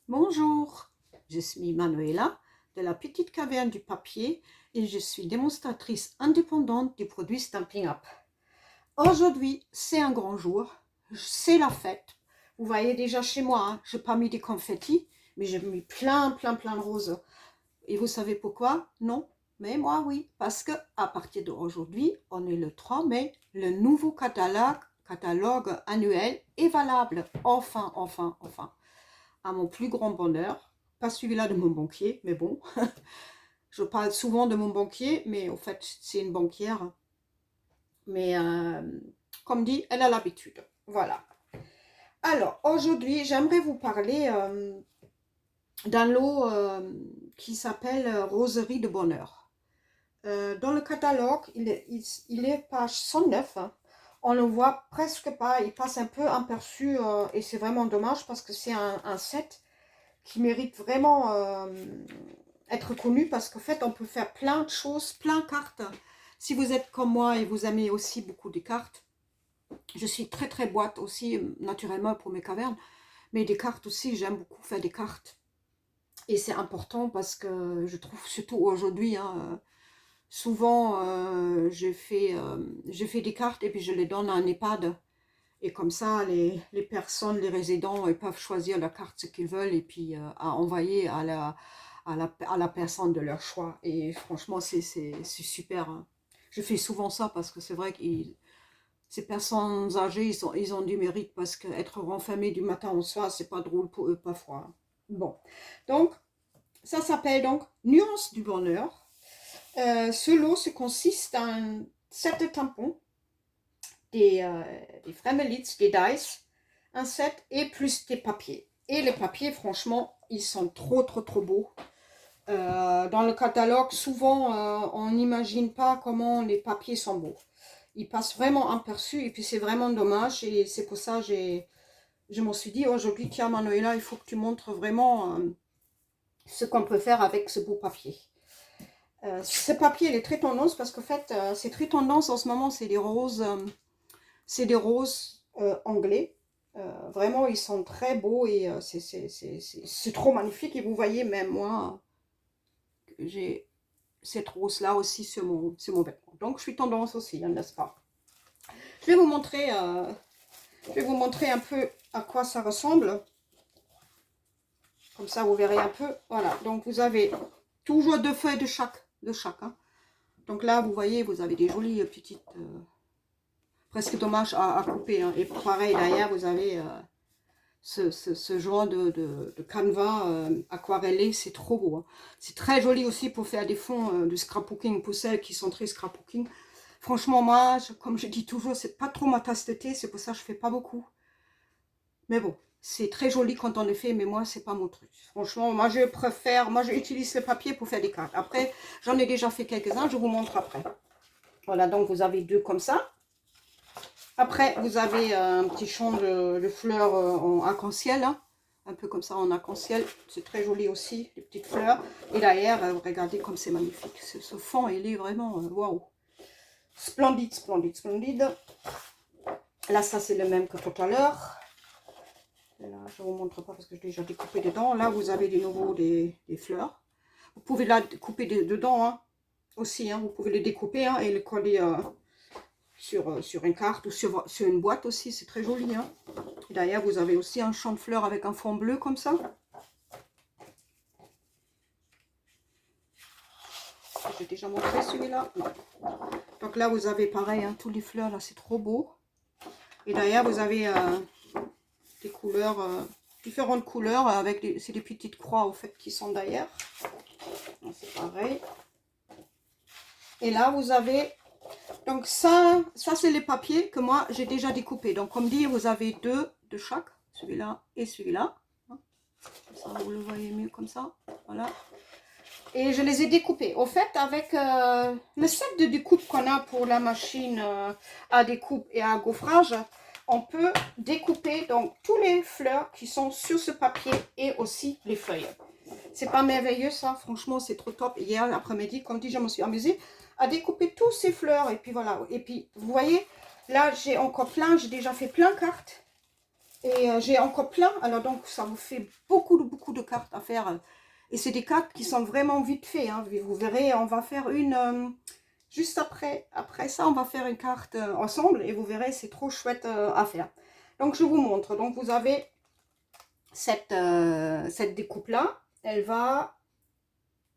Bonjour, je suis Manuela de la petite caverne du papier et je suis démonstratrice indépendante du produit Stampin' Up. Aujourd'hui, c'est un grand jour, c'est la fête. Vous voyez déjà chez moi, hein, je n'ai pas mis des confettis, mais j'ai mis plein de roses. Et vous savez pourquoi? Non, mais moi oui, parce que à partir d'aujourd'hui, on est le 3 mai, le nouveau catalogue annuel est valable. Enfin. À mon plus grand bonheur, pas celui-là de mon banquier, mais bon, je parle souvent de mon banquier, mais au fait, c'est une banquière. Mais comme dit, elle a l'habitude. Voilà. Alors, aujourd'hui, j'aimerais vous parler d'un lot qui s'appelle Roserie de bonheur. Dans le catalogue, il est page 109. Hein. On ne le voit presque pas, il passe un peu aperçu et c'est vraiment dommage parce que c'est un set qui mérite vraiment être connu parce qu'en fait, on peut faire plein de choses, plein de cartes. Si vous êtes comme moi et vous aimez aussi beaucoup de cartes, je suis très boîte aussi, naturellement pour mes cavernes, mais des cartes aussi, j'aime beaucoup faire des cartes. Et c'est important parce que je trouve, surtout aujourd'hui, hein, souvent je fais des cartes et puis je les donne à un EHPAD. Et comme ça, les personnes, les résidents, ils peuvent choisir la carte ce qu'ils veulent et puis à envoyer à la personne de leur choix. Et franchement, c'est super. Hein. Je fais souvent ça parce que c'est vrai que ces personnes âgées, ils ont du mérite parce qu'être renfermé du matin au soir, c'est pas drôle pour eux parfois. Hein. Bon, donc, ça s'appelle donc Nuance du bonheur. Ce lot se consiste en 7 tampons, des Fremelits, des dice, un set et plus des papiers. Et les papiers, franchement, ils sont trop beaux. Dans le catalogue, souvent, on n'imagine pas comment les papiers sont beaux. Ils passent vraiment aperçus et puis c'est vraiment dommage. Et c'est pour ça que je m'en suis dit aujourd'hui, tiens Manuela, il faut que tu montres vraiment ce qu'on peut faire avec ce beau papier. Ce papier, il est très tendance parce qu'en fait, c'est très tendance en ce moment, c'est des roses. C'est des roses anglais. Vraiment, ils sont très beaux et c'est trop magnifique. Et vous voyez, même moi, j'ai cette rose-là aussi sur mon vêtement. Donc, je suis tendance aussi, hein, n'est-ce pas? Je vais vous montrer un peu à quoi ça ressemble. Comme ça, vous verrez un peu. Voilà, donc vous avez toujours 2 feuilles de chaque. Hein. Donc là, vous voyez, vous avez des jolies petites... presque dommage à couper. Hein. Et pareil, derrière, vous avez ce genre de canevas aquarellé, c'est trop beau. Hein. C'est très joli aussi pour faire des fonds de scrapbooking, pour celles qui sont très scrapbooking. Franchement, moi, comme je dis toujours, c'est pas trop ma tasse de thé, c'est pour ça que je fais pas beaucoup. Mais bon, c'est très joli quand on le fait, mais moi, c'est pas mon truc. Franchement, moi, j'utilise le papier pour faire des cartes. Après, j'en ai déjà fait quelques-uns, je vous montre après. Voilà, donc vous avez 2 comme ça. Après, vous avez un petit champ de fleurs en arc-en-ciel, hein, un peu comme ça en arc-en-ciel. C'est très joli aussi, les petites fleurs. Et derrière, regardez comme c'est magnifique. Ce fond, il est vraiment waouh. Splendide. Là, ça, c'est le même que tout à l'heure. Là, je ne vous montre pas parce que j'ai déjà découpé dedans. Là, vous avez de nouveau des fleurs. Vous pouvez la couper dedans hein, aussi. Hein, vous pouvez les découper hein, et les coller... sur une carte ou sur une boîte aussi, c'est très joli. Hein. D'ailleurs, vous avez aussi un champ de fleurs avec un fond bleu comme ça. J'ai déjà montré celui-là. Donc là, vous avez pareil, hein, tous les fleurs, là, c'est trop beau. Et d'ailleurs, vous avez des couleurs, différentes couleurs, avec c'est des petites croix, au fait, qui sont derrière. C'est pareil. Et là, vous avez... Donc ça c'est les papiers que moi j'ai déjà découpés. Donc comme dit, vous avez 2 de chaque, celui-là et celui-là. Ça, vous le voyez mieux comme ça. Voilà. Et je les ai découpés. Au fait, avec le set de découpe qu'on a pour la machine à découpe et à gaufrage, on peut découper donc tous les fleurs qui sont sur ce papier et aussi les feuilles. C'est pas merveilleux ça, franchement c'est trop top. Hier après-midi, comme dit, je me suis amusée à découper tous ces fleurs et puis voilà. Et puis vous voyez, là j'ai encore plein, j'ai déjà fait plein de cartes. Et j'ai encore plein, alors donc ça vous fait beaucoup de cartes à faire. Et c'est des cartes qui sont vraiment vite faites, hein. Vous verrez, on va faire une juste après. Après ça, on va faire une carte ensemble et vous verrez, c'est trop chouette à faire. Donc je vous montre. Donc vous avez cette découpe-là. Elle va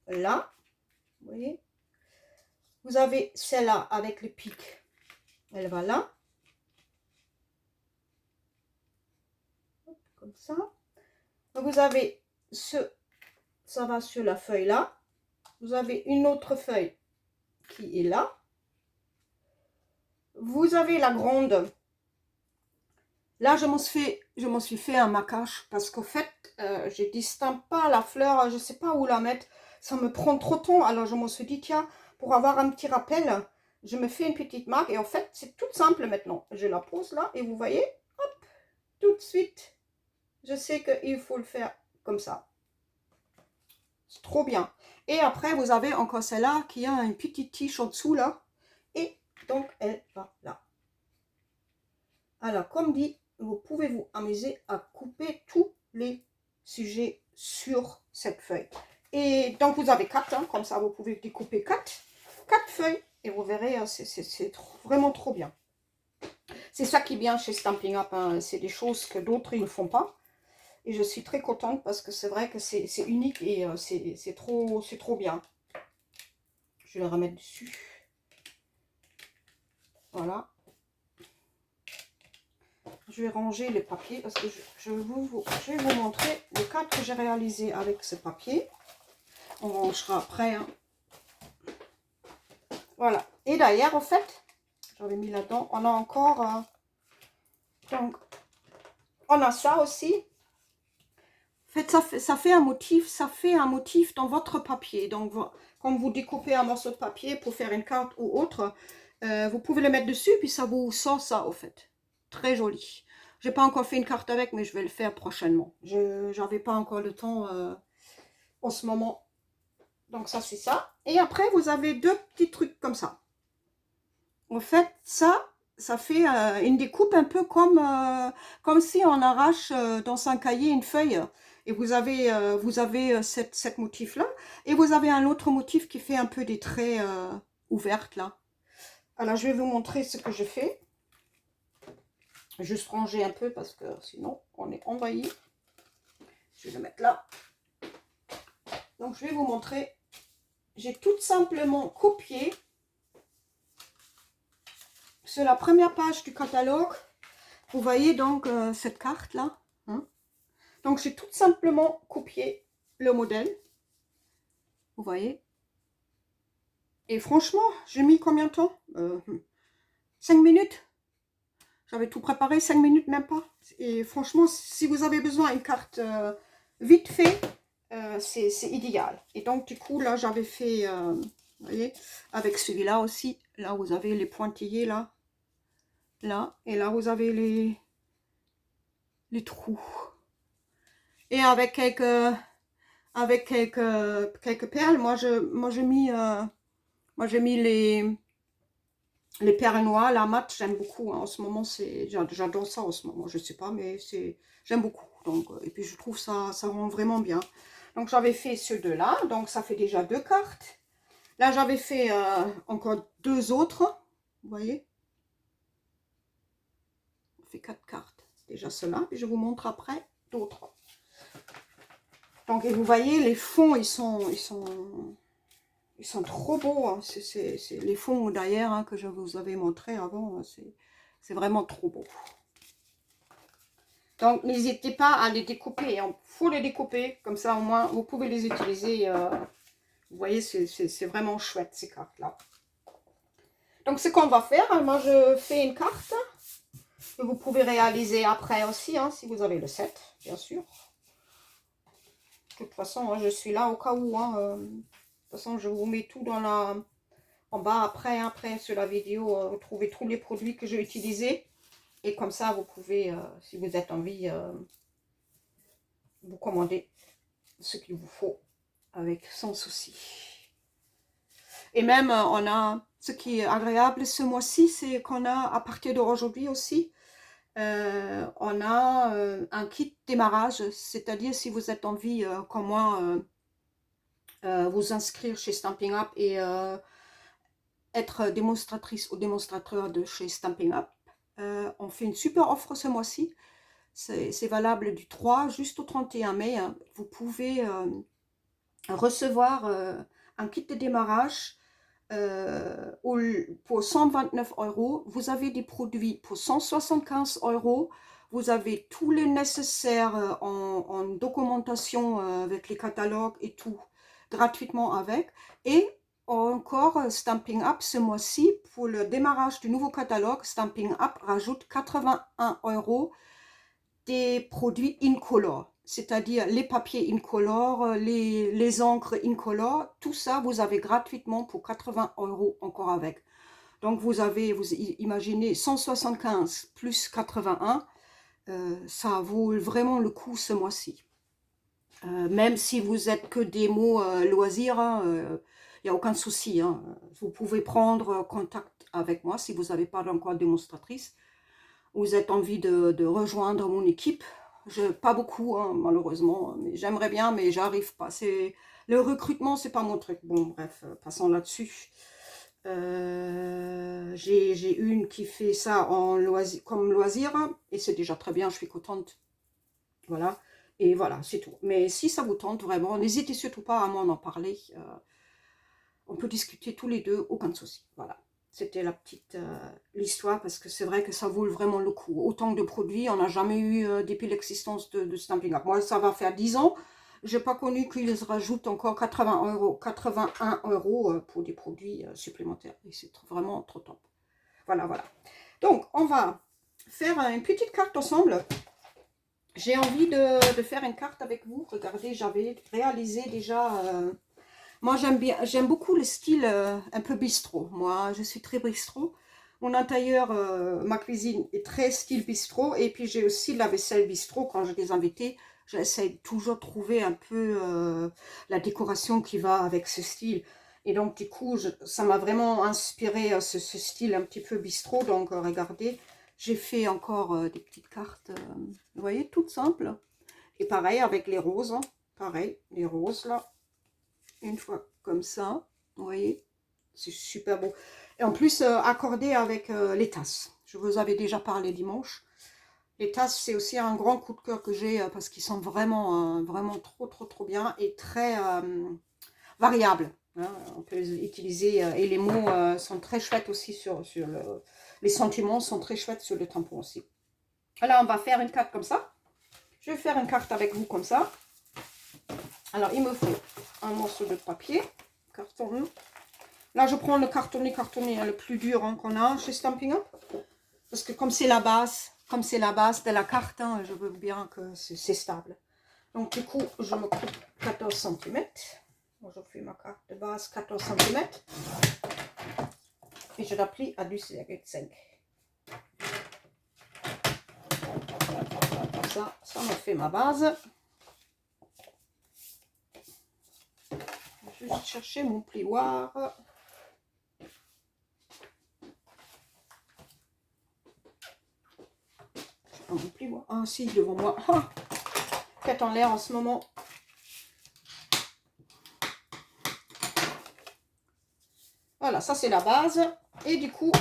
là, vous voyez. Vous avez celle-là avec le pic. Elle va là. Comme ça. Donc vous avez ça va sur la feuille là. Vous avez une autre feuille qui est là. Vous avez la grande. Là, je m'en suis fait un maquage parce qu'au fait, je ne distingue pas la fleur, je ne sais pas où la mettre. Ça me prend trop de temps. Alors, je me suis dit, tiens, pour avoir un petit rappel, je me fais une petite marque. Et en fait, c'est tout simple maintenant. Je la pose là et vous voyez, hop, tout de suite, je sais qu'il faut le faire comme ça. C'est trop bien. Et après, vous avez encore celle-là qui a une petite tige en dessous là. Et donc, elle va là. Alors, comme dit, vous pouvez vous amuser à couper tous les sujets sur cette feuille. Et donc, vous avez 4, hein, comme ça, vous pouvez découper 4 feuilles. Et vous verrez, c'est vraiment trop bien. C'est ça qui est bien chez Stampin' Up, hein, c'est des choses que d'autres ils ne font pas. Et je suis très contente parce que c'est vrai que c'est unique et c'est trop bien. Je vais le remettre dessus. Voilà. Je vais ranger les papiers parce que je vais vous montrer les cartes que j'ai réalisées avec ce papier. On rangera après. Hein. Voilà. Et d'ailleurs, en fait, j'avais mis là-dedans, on a encore... donc, on a ça aussi. En fait, ça fait un motif dans votre papier. Donc, quand vous découpez un morceau de papier pour faire une carte ou autre, vous pouvez le mettre dessus, puis ça vous sort ça, au fait. Très joli. J'ai pas encore fait une carte avec, mais je vais le faire prochainement. Je n'avais pas encore le temps en ce moment. Donc ça, c'est ça. Et après, vous avez deux petits trucs comme ça. En fait, ça fait une découpe un peu comme si on arrache dans un cahier une feuille. Et vous avez cette motif-là. Et vous avez un autre motif qui fait un peu des traits ouvertes là. Alors, je vais vous montrer ce que je fais. Juste ranger un peu parce que sinon, on est envahi. Je vais le mettre là. Donc, je vais vous montrer. J'ai tout simplement copié sur la première page du catalogue. Vous voyez donc cette carte là. Hein? Donc, j'ai tout simplement copié le modèle. Vous voyez. Et franchement, j'ai mis combien de temps 5 minutes. J'avais tout préparé, 5 minutes même pas. Et franchement, si vous avez besoin d'une carte vite fait, c'est idéal. Et donc, du coup, là, j'avais fait, vous voyez, avec celui-là aussi. Là, vous avez les pointillés, là. Là. Et là, vous avez les trous. Et avec quelques perles, moi, j'ai mis les perles noires, la mat, j'aime beaucoup. Hein. En ce moment, j'adore ça en ce moment. Je sais pas, mais j'aime beaucoup. Donc, et puis, je trouve ça rend vraiment bien. Donc, j'avais fait ceux deux-là. Donc, ça fait déjà 2 cartes. Là, j'avais fait encore 2 autres. Vous voyez? On fait 4 cartes. Déjà cela. Puis, je vous montre après d'autres. Donc, et vous voyez, les fonds, ils sont trop beaux. Hein. C'est les fonds derrière hein, que je vous avais montré avant. C'est vraiment trop beau. Donc, n'hésitez pas à les découper. Il faut les découper. Comme ça, au moins, vous pouvez les utiliser. Vous voyez, c'est vraiment chouette, ces cartes-là. Donc, ce qu'on va faire, moi, je fais une carte que vous pouvez réaliser après aussi, hein, si vous avez le set, bien sûr. De toute façon, moi, je suis là au cas où. Hein, de toute façon, je vous mets tout en bas après sur la vidéo. Vous trouvez tous les produits que j'ai utilisés. Et comme ça, vous pouvez, si vous êtes envie, vous commander ce qu'il vous faut avec sans souci. Et même, on a, ce qui est agréable ce mois-ci, c'est qu'on a, à partir d'aujourd'hui aussi, On a un kit démarrage, c'est-à-dire si vous êtes envie, comme moi, vous inscrire chez Stampin' Up et être démonstratrice ou démonstrateur de chez Stampin' Up. On fait une super offre ce mois-ci. C'est valable du 3 juste au 31 mai. Hein. Vous pouvez recevoir un kit de démarrage pour 129 €. Vous avez des produits pour 175 €. Vous avez tout le nécessaire en documentation avec les catalogues et tout gratuitement avec. Et encore Stampin' Up ce mois-ci, pour le démarrage du nouveau catalogue, Stampin' Up rajoute 81 € des produits incolore, c'est-à-dire les papiers incolore, les encres incolore, tout ça vous avez gratuitement pour 80 € encore avec. Donc vous imaginez 175 plus 81, ça vaut vraiment le coup ce mois-ci. Même si vous êtes que des mots loisirs, il n'y a aucun souci. Hein. Vous pouvez prendre contact avec moi si vous n'avez pas encore de démonstratrice. Vous êtes envie de rejoindre mon équipe. Pas beaucoup, hein, malheureusement, mais j'aimerais bien, mais j'arrive pas. Le recrutement, c'est pas mon truc. Bon, bref, passons là-dessus. J'ai une qui fait ça comme loisir, et c'est déjà très bien, je suis contente. Voilà, et voilà, c'est tout. Mais si ça vous tente vraiment, n'hésitez surtout pas à m'en parler. On peut discuter tous les deux, aucun souci. Voilà. C'était la petite l'histoire, parce que c'est vrai que ça vaut vraiment le coup. Autant de produits, on n'a jamais eu depuis l'existence de Stampin' Up. Moi, ça va faire 10 ans. Je n'ai pas connu qu'ils rajoutent encore 81 € pour des produits supplémentaires. Et c'est vraiment trop top. Voilà, voilà. Donc, on va faire une petite carte ensemble. J'ai envie de faire une carte avec vous. Regardez, j'avais réalisé déjà... moi, j'aime beaucoup le style un peu bistrot. Moi, je suis très bistrot. Mon intérieur, ma cuisine est très style bistrot. Et puis, j'ai aussi la vaisselle bistrot. Quand j'ai des invités, j'essaie toujours de trouver un peu la décoration qui va avec ce style. Et donc, du coup, ça m'a vraiment inspiré ce style un petit peu bistrot. Donc, regardez, j'ai fait encore des petites cartes, vous voyez, toutes simples. Et pareil avec les roses. Hein. Pareil, les roses, là. Une fois comme ça, vous voyez, c'est super beau. Et en plus, accordé avec les tasses. Je vous avais déjà parlé dimanche. Les tasses, c'est aussi un grand coup de cœur que j'ai parce qu'ils sont vraiment, vraiment trop bien et très variables. Hein. On peut les utiliser et les mots sont très chouettes aussi les sentiments sont très chouettes sur le tampon aussi. Alors, on va faire une carte comme ça. Je vais faire une carte avec vous comme ça. Alors, il me faut un morceau de papier, carton. Là, je prends le cartonné, hein, le plus dur hein, qu'on a chez Stampin' Up. Parce que comme c'est la base de la carte, hein, je veux bien que c'est stable. Donc, du coup, je me coupe 14 cm. Je fais ma carte de base 14 cm. Et je la plie à 10,5. Ça me fait ma base. Je vais juste chercher mon plioir. Mon plioir. Ah si, devant moi. Ah, tête en l'air en ce moment. Voilà, ça c'est la base. Et du coup,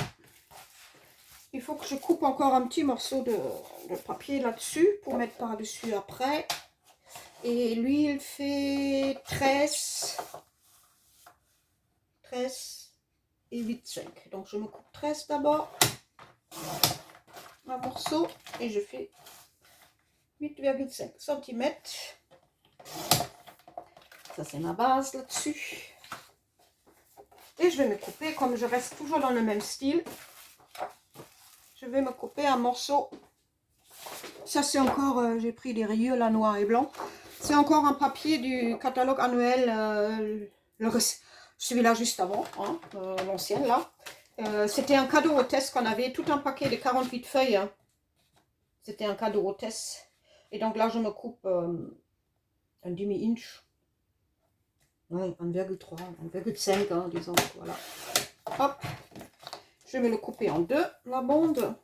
il faut que je coupe encore un petit morceau de papier là-dessus pour mettre par-dessus après. Et lui, il fait 13 et 8,5. Donc, je me coupe 13 d'abord. Un morceau. Et je fais 8,5 cm. Ça, c'est ma base là-dessus. Et je vais me couper, comme je reste toujours dans le même style, je vais me couper un morceau. Ça, c'est encore, j'ai pris des rayures, là, noir et blanc. C'est encore un papier du catalogue annuel, celui-là juste avant, hein, l'ancien, là. C'était un cadeau hôtesse qu'on avait, tout un paquet de 48 feuilles. Hein. C'était un cadeau hôtesse. Et donc là, je me coupe un demi-inch. Ouais, 1,3, 1,5, hein, disons, voilà. Hop, je vais me le couper en deux, la bande.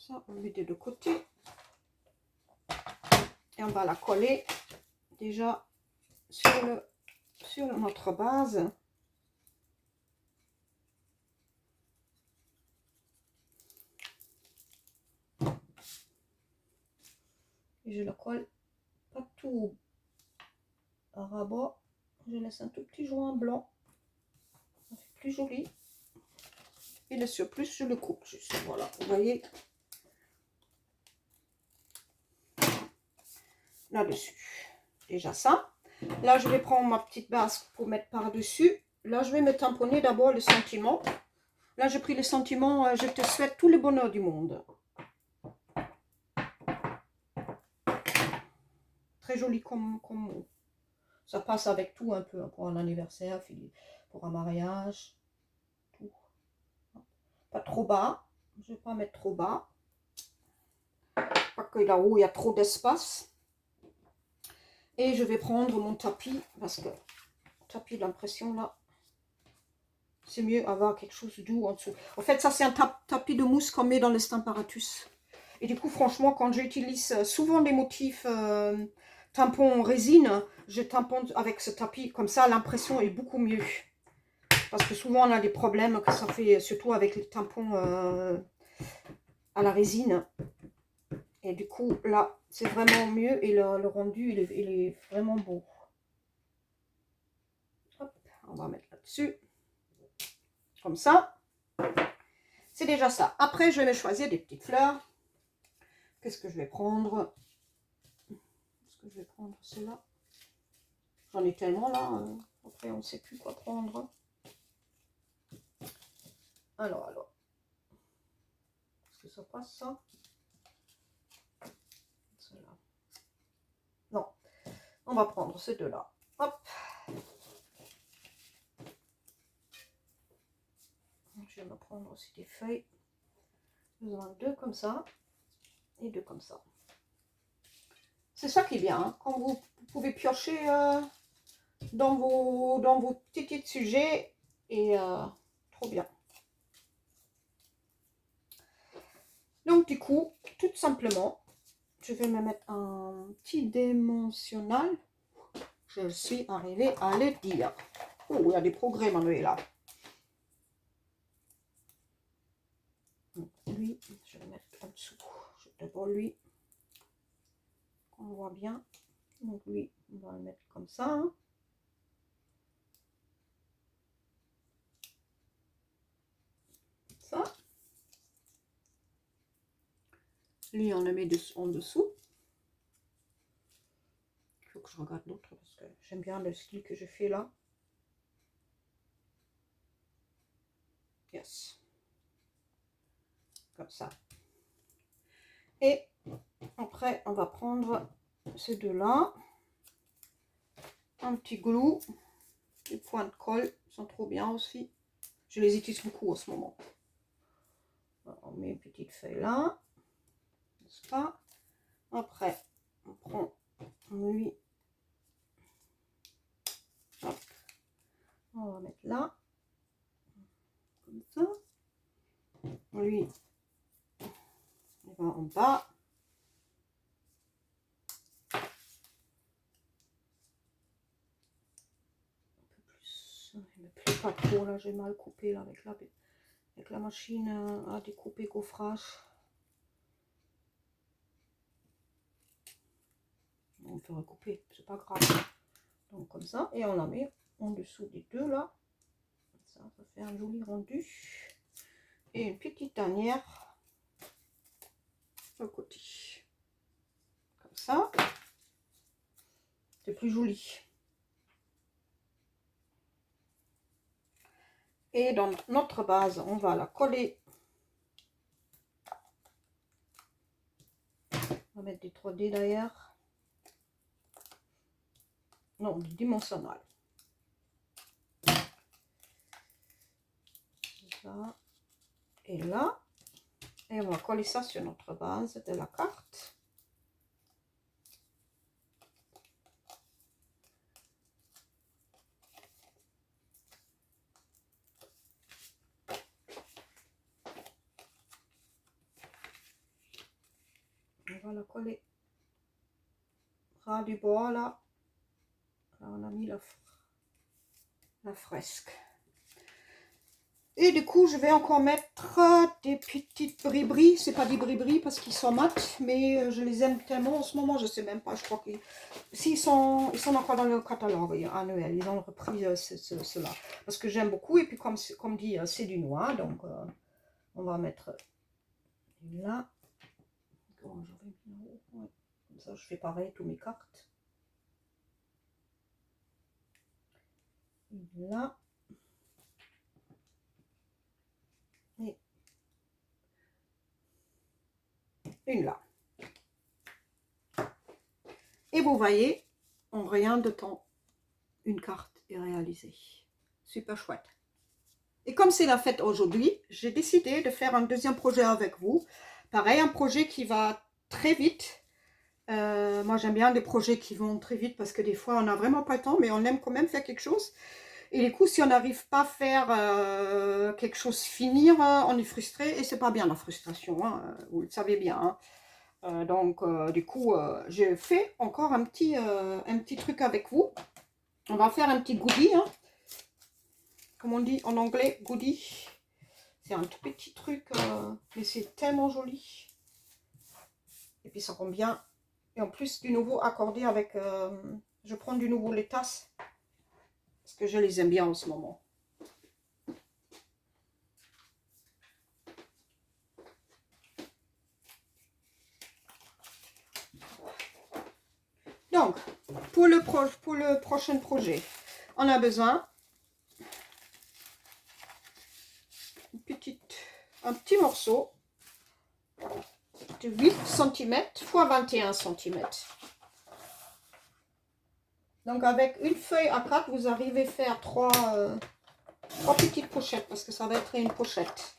Ça, on met des deux côtés. Et on va la coller déjà sur notre base. Et je la colle pas tout à rabat. Je laisse un tout petit joint blanc. Ça fait plus joli. Et le surplus, je le coupe juste. Voilà, vous voyez. Là-dessus. Déjà ça. Là, je vais prendre ma petite base pour mettre par-dessus. Là, je vais me tamponner d'abord le sentiment. Là, j'ai pris le sentiment, je te souhaite tout le bonheur du monde. Très joli comme mot. Ça passe avec tout un peu, pour un anniversaire, pour un mariage. Tout. Pas trop bas. Je ne vais pas mettre trop bas. Pas que là-haut, il y a trop d'espace. Et je vais prendre mon tapis, parce que tapis d'impression là, c'est mieux avoir quelque chose de doux en dessous. En fait, ça c'est un tapis de mousse qu'on met dans le Stamparatus. Et du coup, franchement, quand j'utilise souvent des motifs tampons en résine, je tamponne avec ce tapis. Comme ça, l'impression est beaucoup mieux. Parce que souvent, on a des problèmes que ça fait, surtout avec les tampons à la résine. Et du coup, là, c'est vraiment mieux. Et le rendu, il est vraiment beau. Hop, on va mettre là-dessus. Comme ça. C'est déjà ça. Après, je vais me choisir des petites fleurs. Qu'est-ce que je vais prendre? Est-ce que je vais prendre celle-là? J'en ai tellement là. Après, on ne sait plus quoi prendre. Alors. Est-ce que ça passe, ça? Celle-là. Non. On va prendre ces deux-là. Hop. Je vais me prendre aussi des feuilles. Besoin de deux comme ça. Et deux comme ça. C'est ça qui est bien. Hein. Quand vous pouvez piocher dans vos petits sujets. Et trop bien. Donc du coup, tout simplement, je vais me mettre un petit dimensionnel. Je suis arrivée à le dire. Oh, il y a des progrès, Manuela. Lui, je vais le mettre en dessous. D'abord lui, on voit bien. Donc lui, on va le mettre comme ça. Hein. Ça. Lui, on le met en dessous. Il faut que je regarde l'autre parce que j'aime bien le style que je fais là. Yes. Comme ça. Et après, on va prendre ces deux-là. Un petit glue. Les points de colle sont trop bien aussi. Je les utilise beaucoup en ce moment. On met une petite feuille là. N'est-ce pas? Après, on prend lui. Hop. On va mettre là. Comme ça. Lui, il va en bas. Un peu plus. Il ne me plaît pas trop là. J'ai mal coupé là avec la machine à découper gaufrage. On peut recouper, c'est pas grave. Donc comme ça, et on la met en dessous des deux là. Ça fait un joli rendu. Et une petite tanière au côté. Comme ça. C'est plus joli. Et dans notre base, on va la coller. On va mettre des 3D d'ailleurs. Non, dimensionnel. Ça. Et là. Et on va coller ça sur notre base de la carte. on va la coller ras du bord là. Là on a mis la fresque. Et du coup, je vais encore mettre des petites bris-bris. C'est pas des bris-bris parce qu'ils sont mat, mais je les aime tellement en ce moment. Je sais même pas, je crois qu'ils ils sont encore dans le catalogue annuel. Ils ont repris cela. Parce que j'aime beaucoup. Et puis, comme dit, c'est du noir. Donc, on va mettre là. Oh, ouais. Comme ça, je fais pareil, tous mes cartes. Là. Et une là. Et vous voyez, en rien de temps, une carte est réalisée. Super chouette. Et comme c'est la fête aujourd'hui, j'ai décidé de faire un deuxième projet avec vous. Pareil, un projet qui va très vite. Moi, j'aime bien des projets qui vont très vite parce que des fois, on n'a vraiment pas le temps, mais on aime quand même faire quelque chose. Et du coup, si on n'arrive pas à faire quelque chose finir, on est frustré et c'est pas bien la frustration, hein, vous le savez bien. Hein. Donc, du coup, j'ai fait encore un petit truc avec vous. On va faire un petit goodie, hein. Comme on dit en anglais, goodie. C'est un tout petit truc, mais c'est tellement joli. Et puis ça rend bien. Et en plus, du nouveau accordé avec... je prends du nouveau les tasses. Parce que je les aime bien en ce moment. Donc, pour le prochain projet, on a besoin un petit morceau de 8 cm x 21 cm. Donc, avec une feuille A4, vous arrivez à faire trois petites pochettes parce que ça va être une pochette.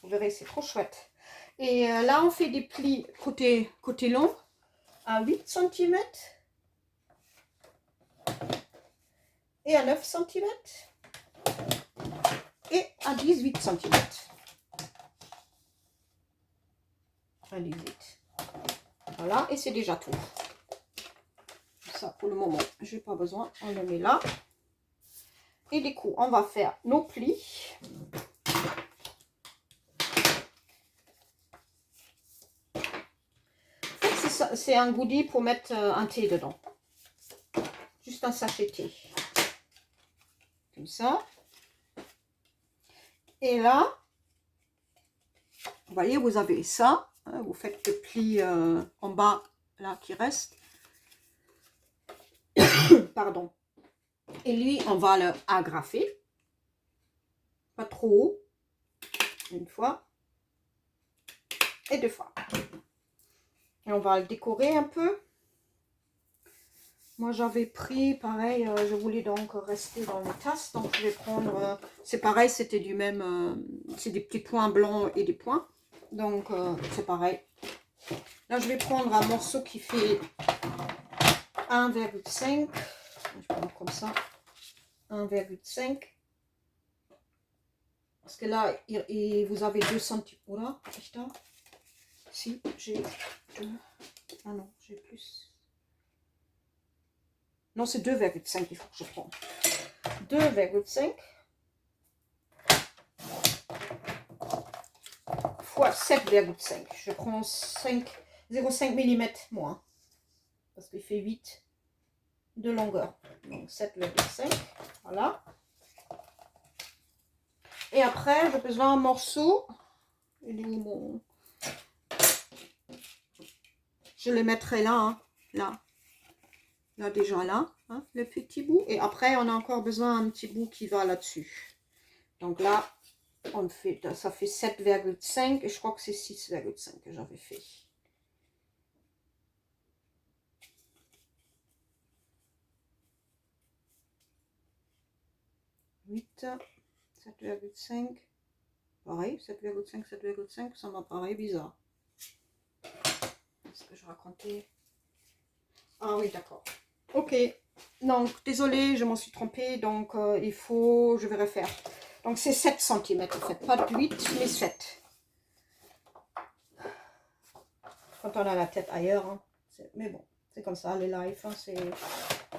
Vous verrez, c'est trop chouette. Et là, on fait des plis côté long à 8 cm et à 9 cm et à 18 cm. À 18. Voilà, et c'est déjà tout. Ça, pour le moment, je n'ai pas besoin. On le met là. Et du coup, on va faire nos plis. C'est un goodie pour mettre un thé dedans. Juste un sachet thé. Comme ça. Et là, vous voyez, vous avez ça. Hein, vous faites le pli en bas, là, qui reste. Pardon. Et lui, on va le agrafer. Pas trop haut. Une fois. Et deux fois. Et on va le décorer un peu. Moi, j'avais pris, pareil, je voulais donc rester dans les tasses. Donc, je vais prendre, c'est pareil, c'était du même, c'est des petits points blancs et des points. Donc, c'est pareil. Là, je vais prendre un morceau qui fait 1,5. Je vais prendre comme ça. 1,5. Parce que là, vous avez 2 cm. Voilà, si, j'ai 2. Ah non, j'ai plus. Non, c'est 2,5 il faut que je prenne. 2,5 fois 7,5. Je prends 0,5 mm moins. Parce qu'il fait 8 de longueur. Donc 7,5. Voilà. Et après, j'ai besoin d'un morceau. Il est où mon... Je le mettrai là. Hein, là. Là, déjà là. Hein, le petit bout. Et après, on a encore besoin d'un petit bout qui va là-dessus. Donc là, on fait, ça fait 7,5 et je crois que c'est 6,5 que j'avais fait. Huit, 7,5. Pareil, 7,5, 7,5, ça m'a paru bizarre. Est-ce que je racontais? Ah oui, d'accord. Ok. Donc, désolé, je m'en suis trompée. Donc, il faut, je vais refaire. Donc, c'est 7 cm en fait. Pas de 8, mais 7. quand on a la tête ailleurs. Hein. Mais bon, c'est comme ça, les lives. Hein, c'est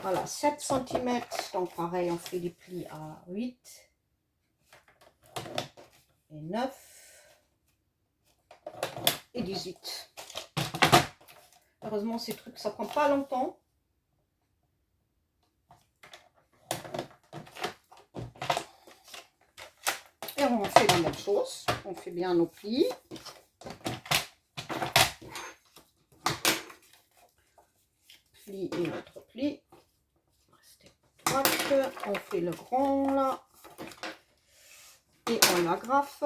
voilà, 7 cm. Donc pareil, on fait des plis à 8 et 9 et 18. Heureusement, ces trucs, ça prend pas longtemps. Et on fait la même chose. On fait bien nos plis. Pli et notre pli. Restez droite. On fait le grand là. Et on l'agrafe.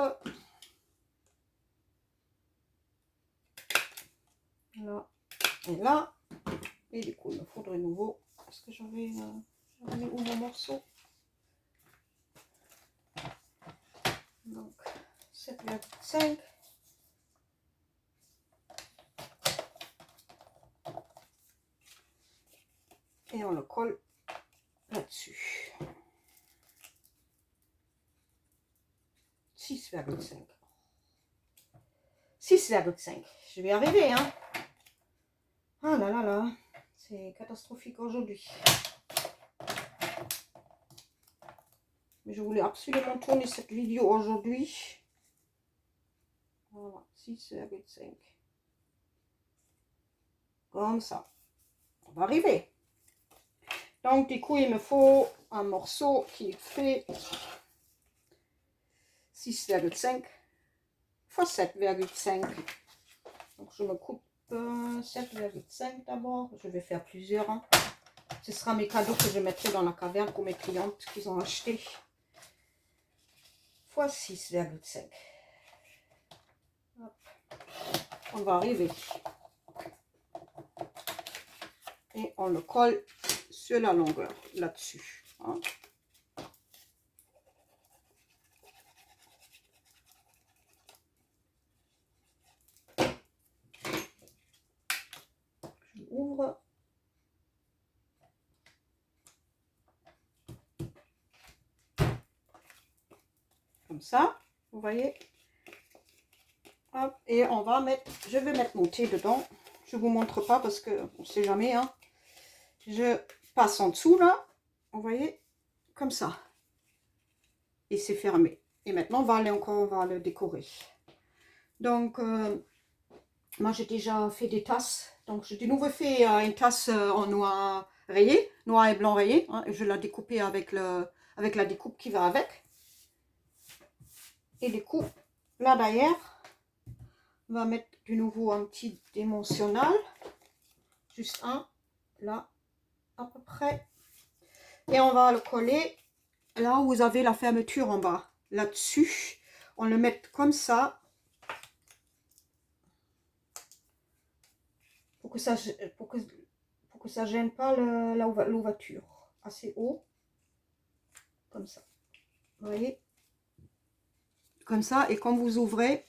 Là et là. Et du coup, il me faudrait nouveau. Est-ce que j'avais mis où mon morceau? Donc 7,5. Et on le colle là-dessus. 6,5. 6,5. Je vais y arriver, hein. Ah là là là. C'est catastrophique aujourd'hui. Mais je voulais absolument tourner cette vidéo aujourd'hui. Voilà, 6,5. Comme ça. On va arriver. Donc, du coup, il me faut un morceau qui fait 6,5 fois 7,5. Donc, je me coupe 7,5 d'abord. Je vais faire plusieurs. Hein. Ce sera mes cadeaux que je mettrai dans la caverne pour mes clientes qu'ils ont acheté. Fois 6,5. On va arriver. Et on le colle sur la longueur, là-dessus. Hein. Je ouvre. Comme ça, vous voyez. Hop, et on va mettre, je vais mettre mon thé dedans. Je vous montre pas parce que on sait jamais. Hein. Je passe en dessous là, vous voyez, comme ça. Et c'est fermé. Et maintenant, on va le décorer. Donc, moi j'ai déjà fait des tasses. Donc, j'ai de nouveau fait une tasse en noir rayé, noir et blanc rayé. Hein, et je l'ai découpée avec la découpe qui va avec. Et du coup, là derrière, on va mettre de nouveau un petit dimensionnel. Juste un, là, à peu près. Et on va le coller là où vous avez la fermeture en bas. Là-dessus, on le met comme ça. Pour que ça gêne pas l'ouverture. Assez haut. Comme ça. Vous voyez? Comme ça. Et quand vous ouvrez,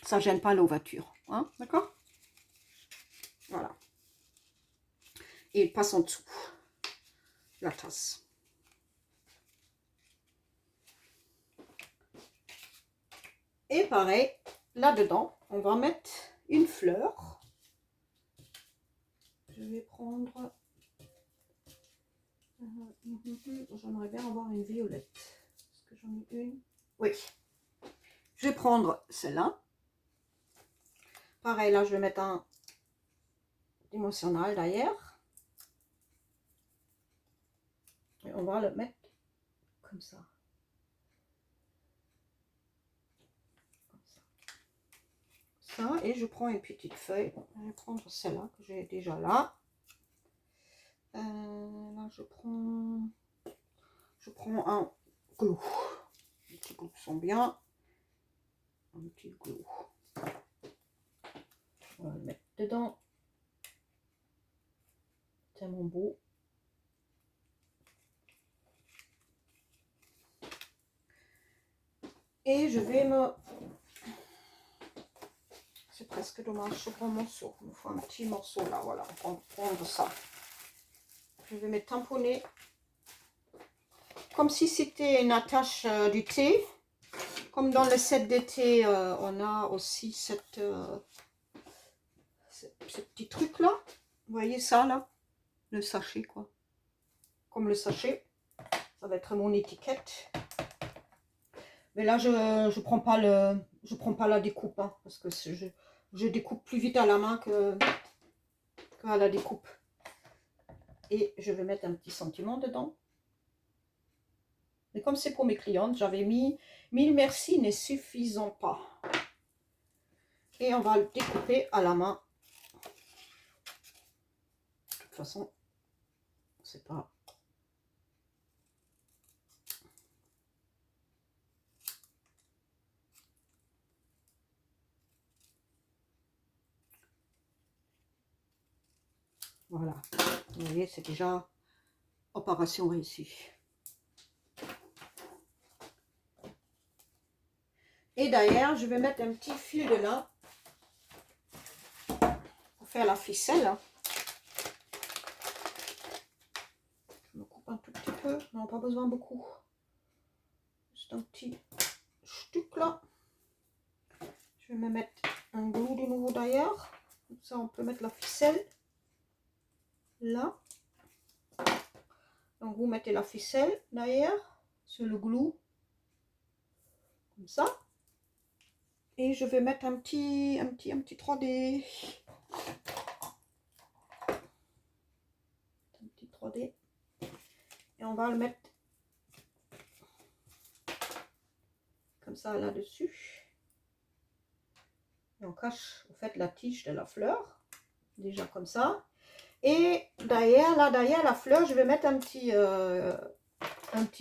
ça ne gêne pas l'ouverture. Hein? D'accord? Voilà. Et il passe en dessous. La tasse. Et pareil, là-dedans, on va mettre une fleur. Je vais prendre... J'aimerais bien avoir une violette. Est-ce que j'en ai une? Oui. Je vais prendre celle-là. Pareil, là, je vais mettre un dimensionnel derrière. Et on va le mettre comme ça. Ça, et je prends une petite feuille. Je vais prendre celle-là que j'ai déjà là. Là, je prends un glue. Les petits glues sont bien. Un petit glue. On va le mettre dedans. Tellement beau. Et je vais me... C'est presque dommage, ce grand morceau. Il me faut un petit morceau là, voilà. On va prendre ça. Je vais me tamponner. Comme si c'était une attache du thé. Comme dans le set de thé, on a aussi cette ce petit truc là. Vous voyez ça là? Le sachet quoi. Comme le sachet. Ça va être mon étiquette. Mais là, je prends pas la découpe. Hein, parce que je découpe plus vite à la main qu'à la découpe. Et je vais mettre un petit sentiment dedans. Mais comme c'est pour mes clientes, j'avais mis 1000 merci n'est suffisant pas. Et on va le découper à la main. De toute façon, c'est pas... Voilà. Vous voyez, c'est déjà opération réussie. Et d'ailleurs, je vais mettre un petit fil de lin pour faire la ficelle. Je me coupe un tout petit peu. Non, pas besoin beaucoup. Juste un petit truc là. Je vais me mettre un glue de nouveau d'ailleurs. Comme ça, on peut mettre la ficelle là. Donc, vous mettez la ficelle derrière sur le glue. Comme ça. Et je vais mettre un petit 3D. Un petit 3D. Et on va le mettre comme ça là-dessus. Et on cache en fait la tige de la fleur. Déjà comme ça. Et derrière, là derrière la fleur, je vais mettre un petit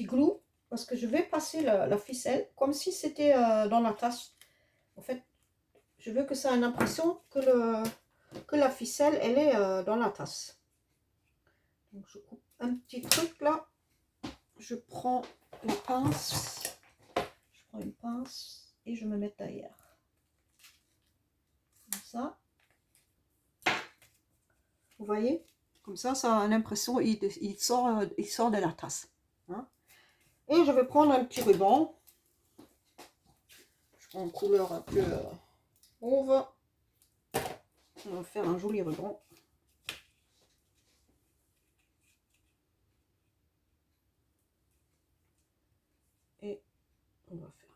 glue. Parce que je vais passer la ficelle comme si c'était dans la tasse. En fait, je veux que ça ait l'impression que la ficelle, elle est dans la tasse. Donc, je coupe un petit truc là. Je prends la pince. Je prends une pince et je me mets derrière. Comme ça. Vous voyez? Comme ça a l'impression il sort de la tasse. Hein? Et je vais prendre un petit ruban. Je prends une couleur un peu mauve. On va faire un joli ruban. Et on va fermer.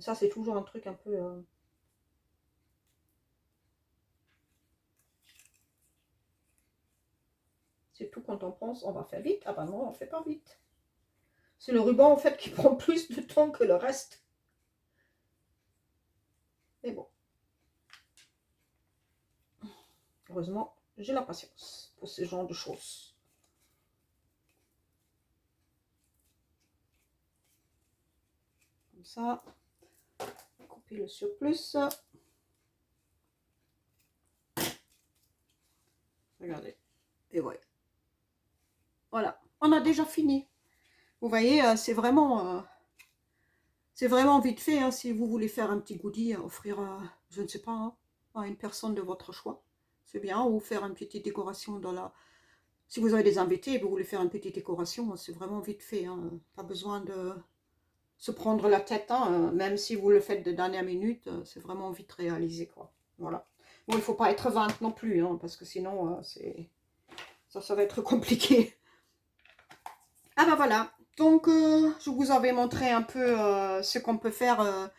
Ça, c'est toujours un truc un peu... C'est tout quand on pense, on va faire vite. Ah bah non, on fait pas vite. C'est le ruban en fait qui prend plus de temps que le reste. Mais bon. Heureusement, j'ai la patience pour ce genre de choses. Comme ça. Couper le surplus. Regardez. Et voilà. Voilà. On a déjà fini. Vous voyez, c'est vraiment vite fait. Hein, si vous voulez faire un petit goodie, offrir, je ne sais pas, hein, à une personne de votre choix. C'est bien. Ou faire une petite décoration dans la... Si vous avez des invités et vous voulez faire une petite décoration, c'est vraiment vite fait. Hein, pas besoin de se prendre la tête. Hein, même si vous le faites de dernière minute, c'est vraiment vite réalisé, quoi. Voilà. Bon, il ne faut pas être 20 non plus, hein, parce que sinon, ça va être compliqué. Ah ben voilà. Donc, je vous avais montré un peu ce qu'on peut faire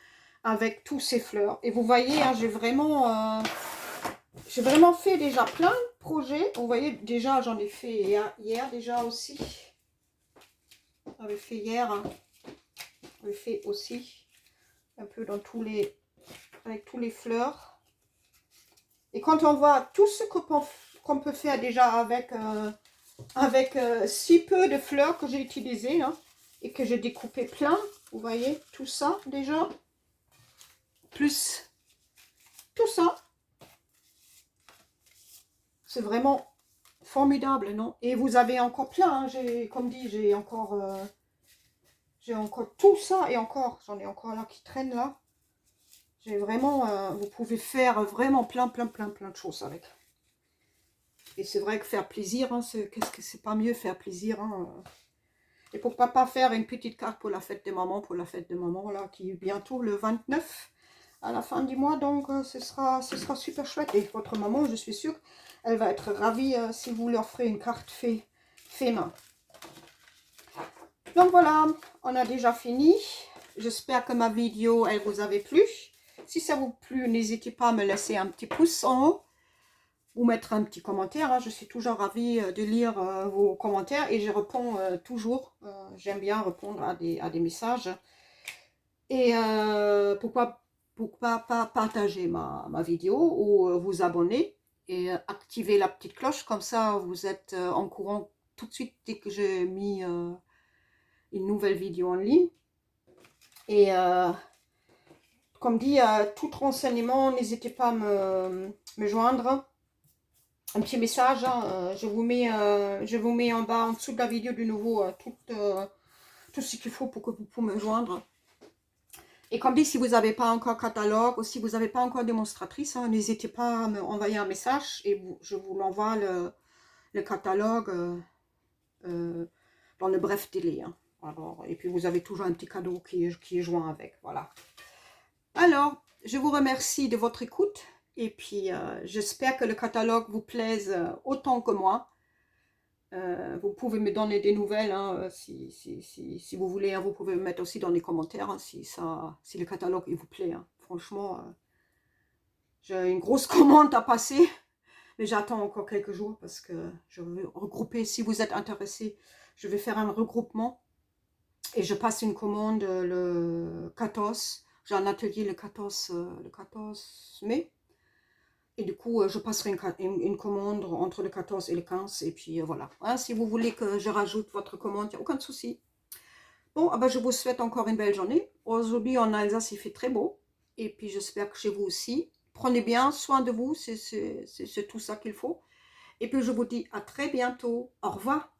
avec tous ces fleurs. Et vous voyez, hein, j'ai vraiment fait déjà plein de projets. Vous voyez, déjà, j'en ai fait hier déjà aussi. J'avais fait hier. Hein. J'avais fait aussi un peu dans avec tous les fleurs. Et quand on voit tout ce qu'on peut faire déjà avec si peu de fleurs que j'ai utilisées hein, et que j'ai découpé plein, vous voyez, tout ça déjà, plus tout ça, c'est vraiment formidable, non? Et vous avez encore plein, hein, comme dit, j'ai encore tout ça et encore, j'en ai encore là qui traînent là. J'ai vraiment, vous pouvez faire vraiment plein de choses avec. Et c'est vrai que faire plaisir, hein, qu'est-ce que c'est pas mieux faire plaisir. Hein, et pourquoi pas faire une petite carte pour la fête des mamans, là, qui est bientôt le 29. à la fin du mois, donc ce sera super chouette. Et votre maman, je suis sûre, elle va être ravie si vous leur ferez une carte fait main. Donc voilà, on a déjà fini. J'espère que ma vidéo, elle vous avait plu. Si ça vous plu, n'hésitez pas à me laisser un petit pouce en haut ou mettre un petit commentaire. Je suis toujours ravie de lire vos commentaires et je réponds toujours. J'aime bien répondre à des messages. Et pourquoi pas partager ma vidéo ou vous abonner et activer la petite cloche. Comme ça, vous êtes en courant tout de suite dès que j'ai mis une nouvelle vidéo en ligne. Et comme dit, tout renseignement, n'hésitez pas à me joindre. Un petit message, je vous mets en bas, en dessous de la vidéo de nouveau, tout ce qu'il faut pour que vous puissiez me joindre. Et comme dit, si vous n'avez pas encore catalogue ou si vous n'avez pas encore démonstratrice, n'hésitez pas à m'envoyer un message et je vous l'envoie le catalogue dans le bref délai. Alors, et puis vous avez toujours un petit cadeau qui est joint avec, voilà. Alors, je vous remercie de votre écoute et puis j'espère que le catalogue vous plaise autant que moi. Vous pouvez me donner des nouvelles si vous voulez. Vous pouvez me mettre aussi dans les commentaires si le catalogue il vous plaît. Franchement, j'ai une grosse commande à passer, mais j'attends encore quelques jours parce que je veux regrouper. Si vous êtes intéressé, je vais faire un regroupement et je passe une commande le 14. J'ai un atelier le 14 mai. Et du coup, je passerai une commande entre le 14 et le 15. Et puis voilà. Si vous voulez que je rajoute votre commande, il n'y a aucun souci. Bon, je vous souhaite encore une belle journée. Aujourd'hui, en Alsace, il fait très beau. Et puis, j'espère que chez vous aussi. Prenez bien soin de vous. C'est tout ça qu'il faut. Et puis, je vous dis à très bientôt. Au revoir.